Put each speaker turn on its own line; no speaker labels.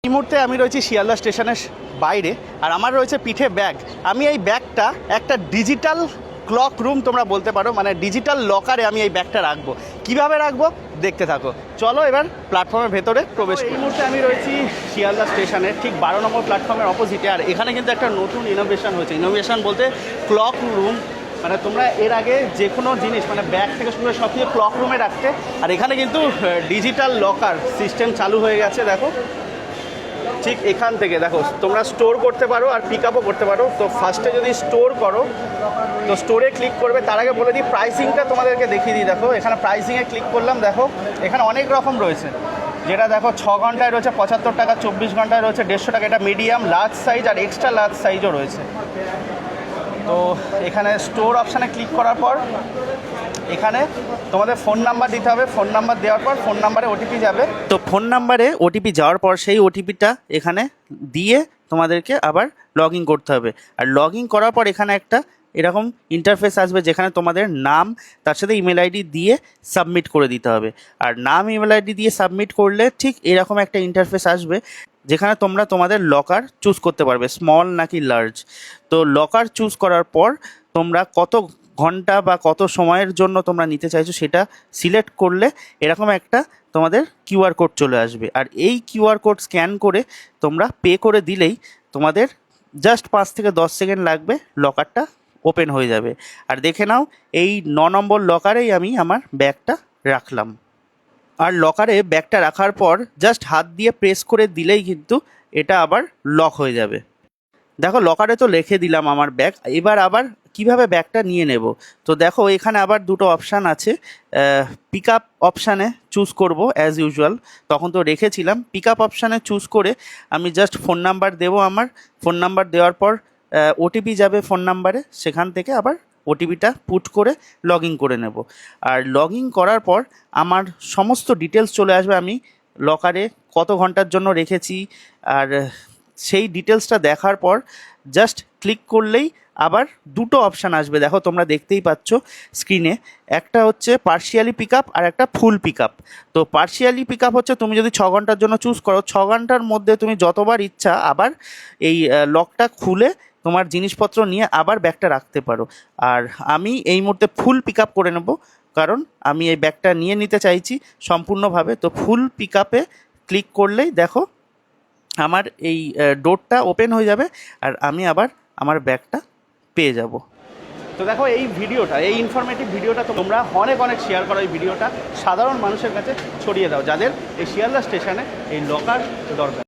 এই মুহূর্তে আমি রয়েছি শিয়ালদা স্টেশনের বাইরে, আর আমার রয়েছে পিঠে ব্যাগ। আমি এই ব্যাগটা একটা ডিজিটাল ক্লক রুম তোমরা বলতে পারো, মানে ডিজিটাল লকারে আমি এই ব্যাগটা রাখবো। কিভাবে রাখবো দেখতে থাকো। চলো এবার প্ল্যাটফর্মের ভেতরে প্রবেশ করি। এই মুহূর্তে আমি রয়েছি শিয়ালদা স্টেশনের ঠিক 12 নম্বর প্ল্যাটফর্মের অপোজিটে। আর এখানে কিন্তু একটা নতুন ইনোভেশন হয়েছে। ইনোভেশন বলতে ক্লক রুম, মানে তোমরা এর আগে যে কোনো জিনিস মানে ব্যাগ থেকে শুরু করে সব কিছু ক্লক রুমে রাখতে, আর এখানে কিন্তু ডিজিটাল লকার সিস্টেম চালু হয়ে গেছে। দেখো ঠিক এখান থেকে দেখো তোমরা স্টোর করতে পারো আর পিক আপও করতে পারো। তো ফার্স্টে যদি স্টোর করো তো স্টোরে ক্লিক করবে। তার আগে বলে দিই প্রাইসিংটা তোমাদেরকে দেখিয়ে দিই। দেখো এখানে প্রাইসিংয়ে ক্লিক করলাম, দেখো এখানে অনেক রকম রয়েছে। যেটা দেখো 6 ঘন্টায় রয়েছে 75 টাকা, 24 ঘন্টায় রয়েছে 150 টাকা। এটা মিডিয়াম, লার্জ সাইজ আর এক্সট্রা লার্জ সাইজও রয়েছে। তো এখানে স্টোর অপশানে ক্লিক করার পর এখানে তোমাদের ফোন নাম্বার দিতে হবে। ফোন নাম্বার দেওয়ার পর ফোন নাম্বারে ওটিপি যাবে। তো ফোন নাম্বারে ওটিপি যাওয়ার পর সেই ওটিপিটা এখানে দিয়ে তোমাদেরকে আবার লগ ইন করতে হবে। আর লগ ইন করার পর এখানে একটা এরকম ইন্টারফেস আসবে, যেখানে তোমাদের নাম তার সাথে ইমেল আইডি দিয়ে সাবমিট করে দিতে হবে। আর নাম ইমেল আইডি দিয়ে সাবমিট করলে ঠিক এরকম একটা ইন্টারফেস আসবে, যেখানে তোমরা তোমাদের লকার চুজ করতে পারবে, স্মল নাকি লার্জ। তো লকার চুজ করার পর তোমরা কত ঘন্টা বা কত সময়ের জন্য তোমরা নিতে চাইছো সেটা সিলেক্ট করলে এরকম একটা তোমাদের কিউআর কোড চলে আসবে। আর এই কিউআর কোড স্ক্যান করে তোমরা পে করে দিলেই তোমাদের জাস্ট 5 থেকে 10 সেকেন্ড লাগবে, লকারটা ওপেন হয়ে যাবে। আর দেখে নাও এই 9 নম্বর লকারেই আমি আমার ব্যাগটা রাখলাম। আর লকারে ব্যাগটা রাখার পর জাস্ট হাত দিয়ে প্রেস করে দিলেই কিন্তু এটা আবার লক হয়ে যাবে। দেখো লকারে তো রেখে দিলাম আমার ব্যাগ। এবার আবার কিভাবে ব্যাগটা নিয়ে নেব, তো দেখো এখানে আবার দুটো অপশান আছে। পিক আপ অপশানে চুজ করব অ্যাজ ইউজুয়াল, তখন তো রেখেছিলাম। পিক আপ অপশানে চুজ করে আমি জাস্ট ফোন নাম্বার দেবো। আমার ফোন নাম্বার দেওয়ার পর ওটিপি যাবে ফোন নাম্বারে, সেখান থেকে আবার ওটিপিটা পুট করে লগ ইন করে নেব। আর লগ ইন করার পর আমার সমস্ত ডিটেলস চলে আসবে, আমি লকারে কত ঘন্টার জন্য রেখেছি। আর সেই ডিটেলসটা দেখার পর জাস্ট ক্লিক করলেই আবার দুটো অপশান আসবে। দেখো তোমরা দেখতেই পাচ্ছ স্ক্রিনে, একটা হচ্ছে পার্শিয়ালি পিক আপ আর একটা ফুল পিক আপ। তো পার্শিয়ালি পিক আপ হচ্ছে তুমি যদি 6 ঘন্টার জন্য চুজ করো, 6 ঘন্টার মধ্যে তুমি যতবার ইচ্ছা আবার এই লকটা খুলে তোমার জিনিসপত্র নিয়ে আবার ব্যাগটা রাখতে পারো। আর আমি এই মুহূর্তে ফুল পিক আপ করে নেব, কারণ আমি এই ব্যাগটা নিয়ে নিতে চাইছি সম্পূর্ণভাবে। তো ফুল পিক আপে ক্লিক করলেই দেখো আমার এই ডোরটা ওপেন হয়ে যাবে, আর আমি আবার আমার ব্যাগটা পেয়ে যাব। তো দেখো এই ভিডিওটা, এই ইনফরমেটিভ ভিডিওটা তোমরা অনেক অনেক শেয়ার করো। এই ভিডিওটা সাধারণ মানুষের কাছে ছড়িয়ে দাও, যাদের এই শিয়ালদা স্টেশনে এই লকার দরকার।